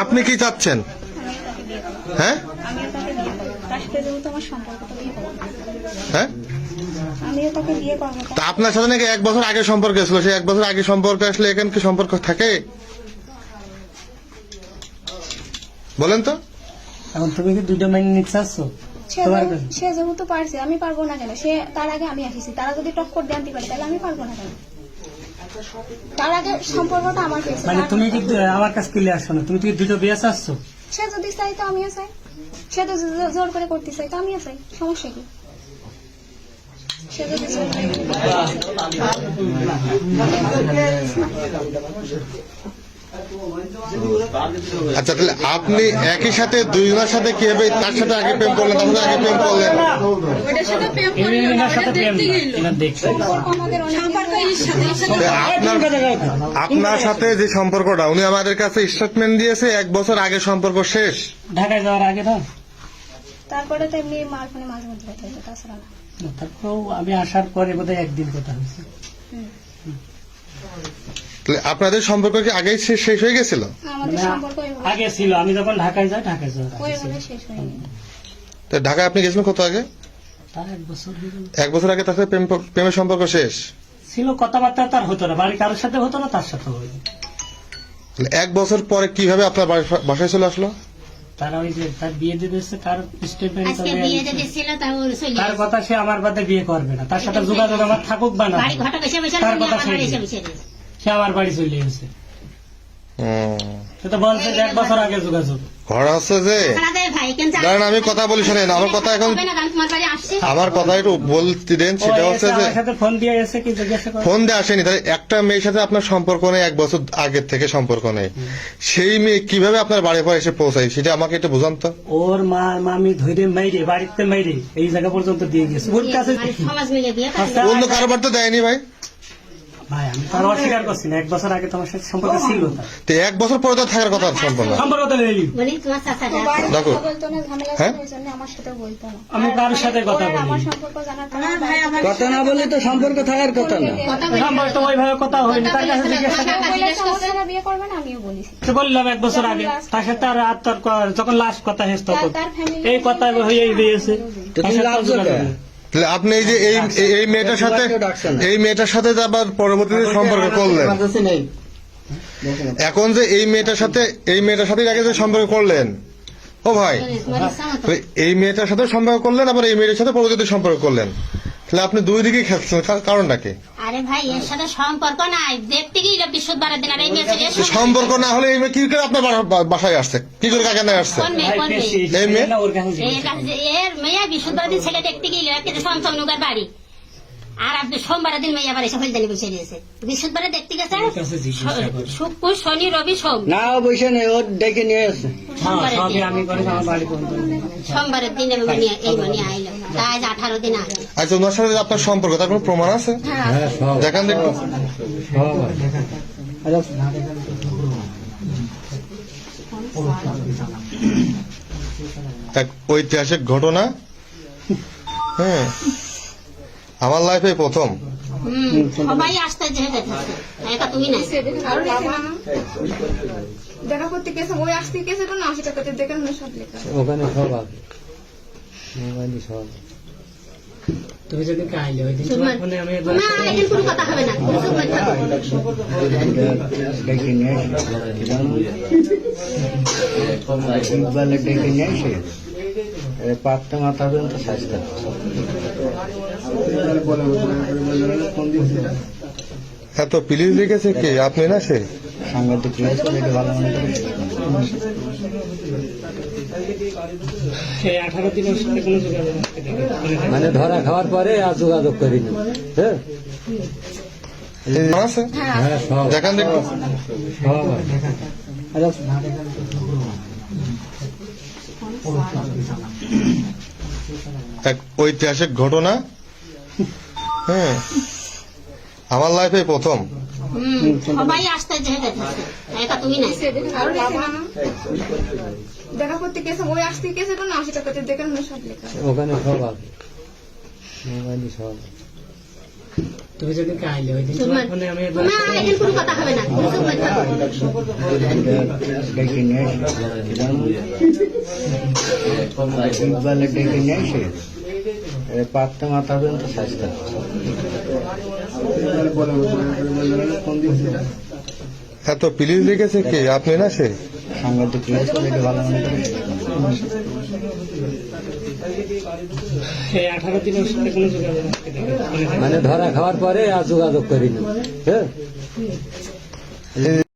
আপনি কি চাচ্ছেন? হ্যাঁ হ্যাঁ, তা আপনার সাথে নাকি 1 বছর আগে সম্পর্ক ছিল, সেই 1 বছর আগে সম্পর্ক আসলে এখানে কি সম্পর্ক থাকে? বলেন তো। এখন তুমি কি দুটো মেনে নিতে চাচ্ছো? সে যেহেতু পারছে, আমি পারবো না কেন? সে তার আগে আমি আসিছি, তারা যদি টক্কর দিয়ে আনতে পারে তাহলে আমি পারবো না কেন? তার আগে সম্পর্কটা আমার পেয়েছে। মানে তুমি কি আমার কাছে ক্লিয়ার শোনো, তুমি কি দুটো বিয়ে চাচ্ছো? সে যদি চাই তো আমিও চাই, সে তো জোর করে করতে চাই তো আমিও চাই, সমস্যা কি? সে যদি জোর করে আচ্ছা, তাহলে আপনি একই সাথে দুইজনের সাথে কিভাবে, তার সাথে আগে প্রেম করলেন, তার সাথে আগে প্রেম করলেন? আপনার সাথে যে সম্পর্কটা, উনি আমাদের কাছে স্টেটমেন্ট দিয়েছে 1 বছর আগে সম্পর্ক শেষ, ঢাকায় যাওয়ার আগে না? তারপরে তো এমনি মার ফোনে মাঝে মধ্যে কথা হতো, তাছাড়া না। তারপরেও আমি আসার পরে বোধহয় একদিন কথা হয়েছে। আপনাদের সম্পর্ক কি আগেই শেষ হয়ে গেছিল? আমাদের সম্পর্ক আগে ছিল, আমি যখন ঢাকায় যাই, ঢাকায় যাওয়ার শেষ হয়নি। তো ঢাকায় আপনি গেছিলেন কত আগে? তার 1 বছর হয়ে গেল। 1 বছর আগে তার সাথে প্রেমের সম্পর্ক শেষ ছিল, কথাবার্তা তার হতো না, বাড়ি কারোর সাথে হতো না, তার সাথে হতো। 1 বছর পরে কিভাবে আপনার বাসায় চলে আসলো? তারা ওই যে তার বিয়ে দিয়ে দিচ্ছে, তার স্টেটমেন্ট, তার কথা সে আমার বাদে বিয়ে করবে না, তার সাথে যোগাযোগ আমার থাকুক বা না, তার কথা সে আমার বাড়ি চলে এসেছে। সে তো বলছে যে 1 বছর আগে যোগাযোগ। ঘর হচ্ছে যে দাঁড়ান, আমি কথা বলি, শোনেন আমার কথা, এখন আমার কথা একটু বলতে দেন। সেটা হচ্ছে যে ফোন দিয়ে এসে কি জিজ্ঞাসা করে, ফোন দিয়ে আসেনি, তাহলে একটা মেয়ের সাথে আপনার সম্পর্ক নেই, 1 বছর আগের থেকে সম্পর্ক নেই, সেই মেয়ে কিভাবে আপনার বাড়ি পরে এসে পৌঁছায় সেটা আমাকে একটু বুঝান তো। ওর মা মামি ধরে মাইরে, বাড়িতে মাইরে এই জায়গা পর্যন্ত দিয়ে গেছে। ওর কাছে অন্য কারোবার তো দেয়নি ভাই। ভাই আমি তার অস্বীকার করছি না, 1 বছর আগে তোমার সাথে সম্পর্ক ছিল, তো 1 বছর পরে তো থাকার কথা সম্পর্ক তো নেই। দেখো, হ্যাঁ আমি কারোর সাথে কথা বলি, কথা না বললে তো সম্পর্ক থাকার কথা না। সম্পর্ক ওইভাবে কথা হয়নি। তার কাছে জিজ্ঞাসা বললাম 1 বছর আগে, তার সাথে আর তার যখন লাস্ট কথা শেষ তখন এই কথা হয়ে দিয়েছে। তাহলে আপনি এই যে এই মেয়েটার সাথে যে আবার পরবর্তীতে সম্পর্ক করলেন, এখন যে এই মেয়েটার সাথে আগে যে সম্পর্ক করলেন, ও ভাই, এই মেয়েটার সাথে সম্পর্ক করলেন, আবার এই মেয়েটার সাথে পরবর্তীতে সম্পর্ক করলেন, তাহলে আপনি দুই দিকেই খেলছেন, কারণটা কি? আরে ভাই, এর সাথে সম্পর্ক নাই, দেখতে গেলে বৃহস্পতিবারের দিন। আর এই মেয়ে সম্পর্ক না হলে এই মেয়ে কি করে আপনার বাসায় আসছে, কি করে কাকে না আসছে? এই মেয়ে এর মেয়ে বৃহস্পতিবার দিন ছেলে দেখতে গেলে সমসম নৌকার বাড়ি, আর আপনি সোমবারের দিন মেয়ে আবার এসে ফেলদানি বসে দিয়েছে। বৃহস্পতিবারে দেখতে গেছে, শুক্র শনি রবি সোম না বসে নেই, ওর ডেকে নিয়ে আসে সোমবারের দিন এই মনে আইলো, তাই 18 দিন আগে। আচ্ছা, ওনার সাথে আপনার সম্পর্ক, তার কোনো প্রমাণ আছে? দেখান দেখুন। এক ঐতিহাসিক ঘটনা, হ্যাঁ, আমার লাইফে প্রথম। সবাই আসতে তুমি না দেখা করতে গেছে, ওই আসতে গেছে তো না, সেটা করতে দেখেন সব লেখা ওখানে সব আছে, মোবাইলে সব। তুমি যদি আইলে ওই দিন ফোনে আমি কোনো কথা হবে না, ডেকে নিয়ে ইকবালের ডেকে নিয়ে এসে পাততে মাথা পর্যন্ত স্বাস্থ্য এত পুলিশ দেখেছে কি আপনি না? সে সাংবাদিক ভালো মনে করে 18 দিনের সাথে কোনো যোগাযোগ মানে ধরা খাওয়ার পরে আর যোগাযোগ করিনি। হ্যাঁ, দেখান দেখুন। এক ঐতিহাসিক ঘটনা, হ্যাঁ, আমার লাইফে প্রথম। সবাই আসতে তুমি না দেখা করতে গেছে, ওই আসতে গেছে তো না, সেটা করতে দেখেন সব লেখা ওখানে সব আছে, মোবাইলে সব। তুমি যদি আইলে ওই দিন চুপ তোমার মার। ফোনে আমি না এখন কোনো কথা হবে না তুমি চুপ করে থাকো। ডেকে নিয়ে ইকবালের ডেকে নিয়ে এসে পাত্তা মাথা পর্যন্ত স্বাস্থ্য এত পুলিশ লেগেছে কি আপনি না সে? সাংবাদিক রয়েছে, এটা ভালো মনে করি। এই 18 দিন ওর সাথে কোনো যোগাযোগ নেই। মানে ধরা খাওয়ার পরে আর যোগাযোগ করিনি, হ্যাঁ।